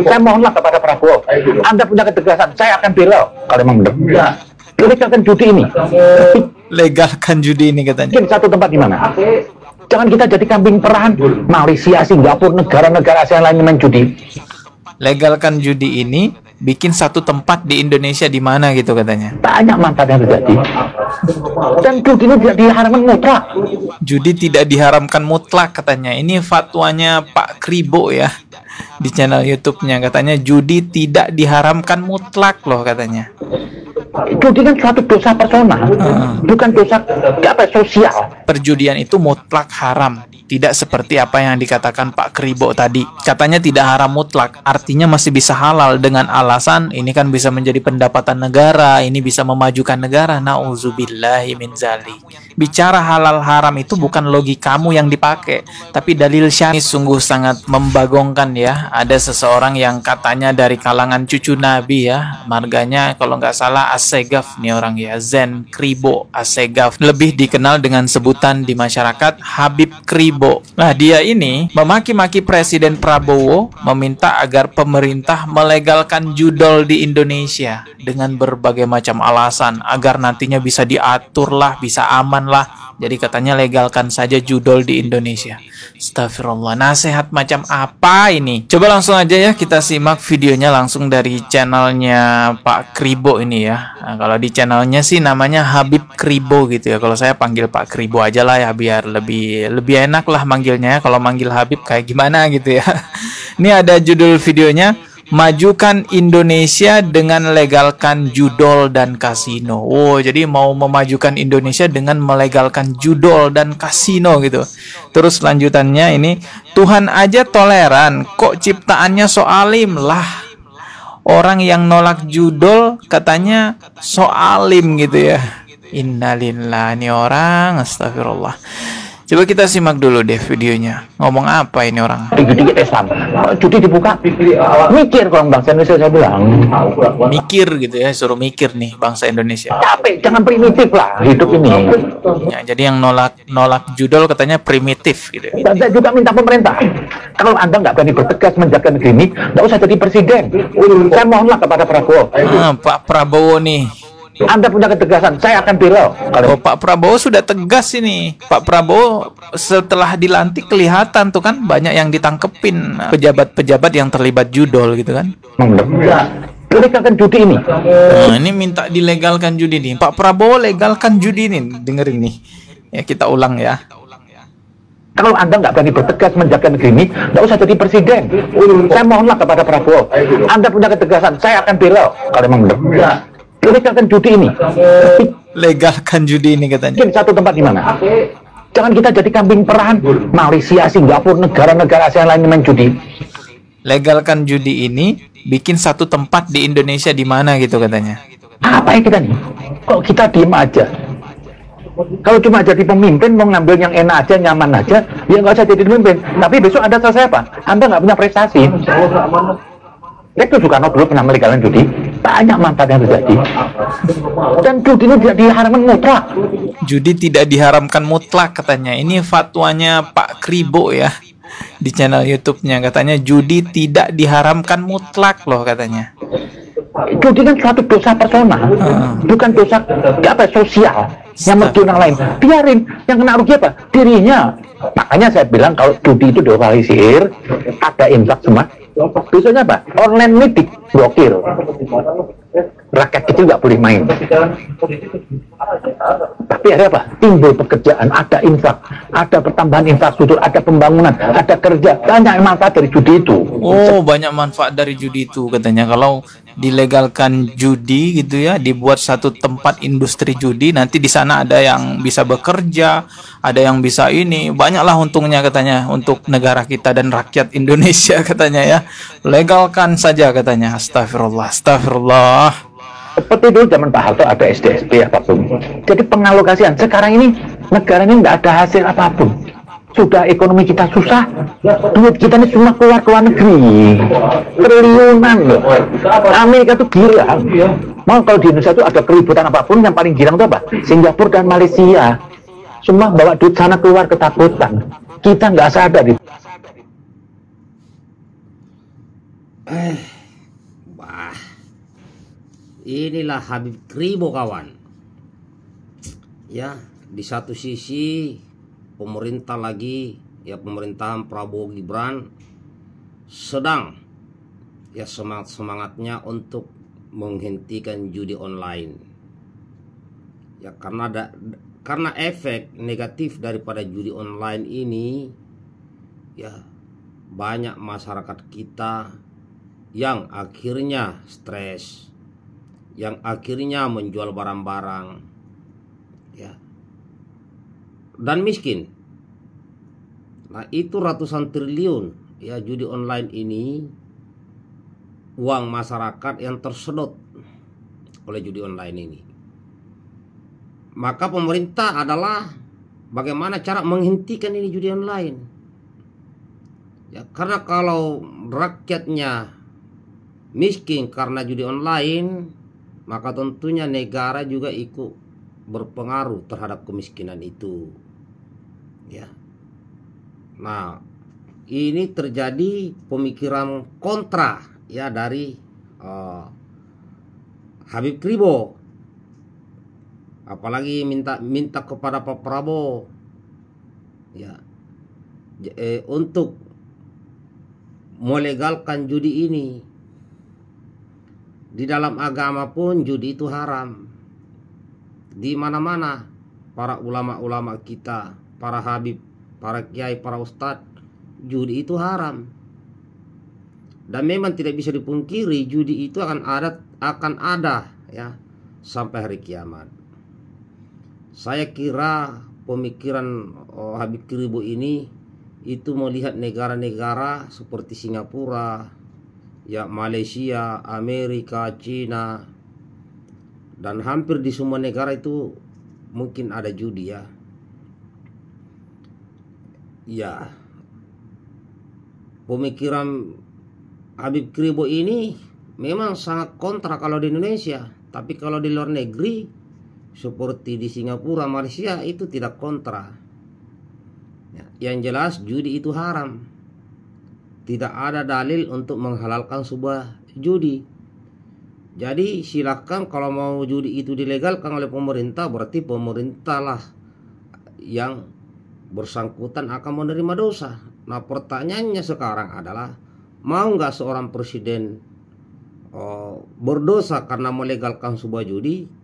Saya mohonlah kepada Prabowo, Anda punya ketegasan, saya akan bela kalau memang benar. Legalkan judi ini. Legalkan judi ini katanya. Mungkin satu tempat di mana? Jangan kita jadi kambing perahan. Malaysia, Singapura, negara-negara ASEAN lain main judi. Legalkan judi ini, bikin satu tempat di Indonesia di mana gitu katanya. Banyak manfaat yang terjadi. Dan judi ini tidak diharamkan mutlak. Judi tidak diharamkan mutlak katanya. Ini fatwanya Pak Kribo ya. Di channel YouTube-nya katanya judi tidak diharamkan mutlak loh katanya. Judi kan suatu dosa personal, bukan dosa sosial. Perjudian itu mutlak haram, tidak seperti apa yang dikatakan Pak Kribo tadi. Katanya tidak haram mutlak, artinya masih bisa halal dengan alasan ini kan bisa menjadi pendapatan negara, ini bisa memajukan negara. Nauzubillahi min zalik. Bicara halal haram itu bukan logikamu yang dipakai, tapi dalil syar'i. Sungguh sangat membagongkan ya. Ada seseorang yang katanya dari kalangan cucu Nabi ya, marganya kalau nggak salah Assegaf nih orang ya, Zen Kribo Assegaf, lebih dikenal dengan sebutan di masyarakat Habib Kribo. Nah dia ini memaki-maki Presiden Prabowo, meminta agar pemerintah melegalkan judol di Indonesia dengan berbagai macam alasan agar nantinya bisa diatur lah, bisa aman lah. Jadi katanya legalkan saja judol di Indonesia. Astagfirullah, nasihat macam apa ini? Coba langsung aja ya kita simak videonya langsung dari channelnya Pak Kribo ini ya. Nah, kalau di channelnya sih namanya Habib Kribo gitu ya. Kalau saya panggil Pak Kribo aja lah ya, biar lebih enak lah manggilnya. Kalau manggil Habib kayak gimana gitu ya. Ini ada judul videonya, majukan Indonesia dengan legalkan judol dan kasino. Oh, jadi mau memajukan Indonesia dengan melegalkan judol dan kasino gitu. Terus lanjutannya ini, Tuhan aja toleran, kok ciptaannya soalim lah. Orang yang nolak judol katanya soalim gitu ya. Innalillah, ini orang, astagfirullah. Coba kita simak dulu deh videonya. Ngomong apa ini orang? Dikit-dikit Islam. Judi dibuka. Mikir kalau bangsa Indonesia, saya bilang. Mikir gitu ya, suruh mikir nih bangsa Indonesia. Capek, jangan primitif lah hidup ini. Ya, jadi yang nolak judol katanya primitif gitu. Dan saya juga minta pemerintah, kalau Anda nggak berani bertegas menjaga negeri ini, nggak usah jadi presiden. Saya mohonlah kepada Prabowo. Pak Prabowo nih. Anda punya ketegasan, saya akan bela. Oh, Pak Prabowo sudah tegas ini. Pak Prabowo setelah dilantik kelihatan tuh kan banyak yang ditangkepin pejabat-pejabat yang terlibat judol gitu kan. Legalkan judi ini. Nah, ini minta dilegalkan judi nih. Pak Prabowo legalkan judi ini. Dengerin nih. Ya kita ulang ya. Kalau Anda nggak berani bertegas menjaga negeri ini, nggak usah jadi presiden. Saya mohonlah kepada Prabowo, Anda punya ketegasan, saya akan bela kalau memang benar. Legalkan judi ini. Legalkan judi ini katanya. Mungkin satu tempat di mana? Jangan kita jadi kambing perahan. Malaysia, Singapura, negara-negara ASEAN lain main judi. Legalkan judi ini, bikin satu tempat di Indonesia di mana gitu katanya. Apa ya kita nih? Kok kita diem aja? Kalau cuma jadi pemimpin, mau ngambil yang enak aja, nyaman aja, ya nggak usah jadi pemimpin. Tapi besok Anda selesai apa? Anda nggak punya prestasi. Itu Soekarno dulu pernah melegalkan judi. Banyak manfaat yang terjadi. Dan judi ini tidak diharamkan mutlak. Judi tidak diharamkan mutlak katanya. Ini fatwanya Pak Kribo ya. Di channel YouTube-nya katanya judi tidak diharamkan mutlak loh katanya. Judi kan suatu dosa personal, bukan dosa sosial yang merugi orang lain. Biarin yang kena rugi apa? Dirinya. Makanya saya bilang kalau judi itu dilegalisir, ada infak semua. Besoknya apa? Online ini diblokir. Rakyat kecil nggak boleh main. Tapi ada apa? Timbul pekerjaan, ada infak, ada pertambahan infrastruktur, ada pembangunan, ada kerja. Banyak manfaat dari judi itu. Oh, banyak manfaat dari judi itu katanya. Kalau dilegalkan judi gitu ya, dibuat satu tempat industri judi, nanti di sana ada yang bisa bekerja, ada yang bisa ini, banyaklah untungnya katanya untuk negara kita dan rakyat Indonesia katanya ya. Legalkan saja katanya. Astagfirullah, astagfirullah. Seperti dulu zaman Pak Harto ada SDSP apapun. Jadi pengalokasian. Sekarang ini negara ini nggak ada hasil apapun. Sudah ekonomi kita susah, duit kita ini cuma keluar ke luar negeri, triliunan loh. Amerika tuh gila. Mau kalau di Indonesia itu ada keributan apapun, yang paling girang itu apa? Singapura dan Malaysia. Semua bawa duit sana keluar ketakutan. Kita nggak sadar. Eh, bah, inilah Habib Kribo kawan. Ya, di satu sisi pemerintah lagi, ya pemerintahan Prabowo Gibran sedang ya semangatnya untuk menghentikan judi online. Ya karena efek negatif daripada judi online ini, ya banyak masyarakat kita yang akhirnya stres, yang akhirnya menjual barang-barang, ya, dan miskin. Nah, itu ratusan triliun ya judi online ini, uang masyarakat yang tersedot oleh judi online ini. Maka pemerintah adalah bagaimana cara menghentikan ini judi online. Ya, karena kalau rakyatnya miskin karena judi online, maka tentunya negara juga ikut berpengaruh terhadap kemiskinan itu. Ya. Nah, ini terjadi pemikiran kontra ya dari Habib Kribo. Apalagi minta kepada Pak Prabowo ya untuk melegalkan judi ini. Di dalam agama pun judi itu haram. Di mana-mana para ulama-ulama kita, para habib, para kiai, para ustadz, judi itu haram. Dan memang tidak bisa dipungkiri judi itu akan ada ya sampai hari kiamat. Saya kira pemikiran Habib Kribo ini itu melihat negara-negara seperti Singapura, ya Malaysia, Amerika, Cina, dan hampir di semua negara itu mungkin ada judi ya. Ya, pemikiran Habib Kribo ini memang sangat kontra kalau di Indonesia, tapi kalau di luar negeri seperti di Singapura, Malaysia itu tidak kontra. Ya, yang jelas judi itu haram. Tidak ada dalil untuk menghalalkan sebuah judi. Jadi silakan kalau mau judi itu dilegalkan oleh pemerintah, berarti pemerintahlah yang bersangkutan akan menerima dosa. Nah, pertanyaannya sekarang adalah, mau nggak seorang presiden berdosa karena melegalkan sebuah judi?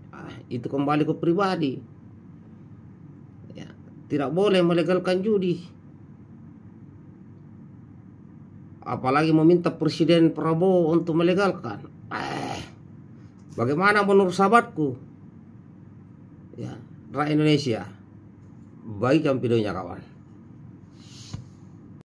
Itu kembali ke pribadi. Ya, tidak boleh melegalkan judi. Apalagi meminta Presiden Prabowo untuk melegalkan. Bagaimana menurut sahabatku? Ya, rakyat Indonesia. Bagikan videonya kawan.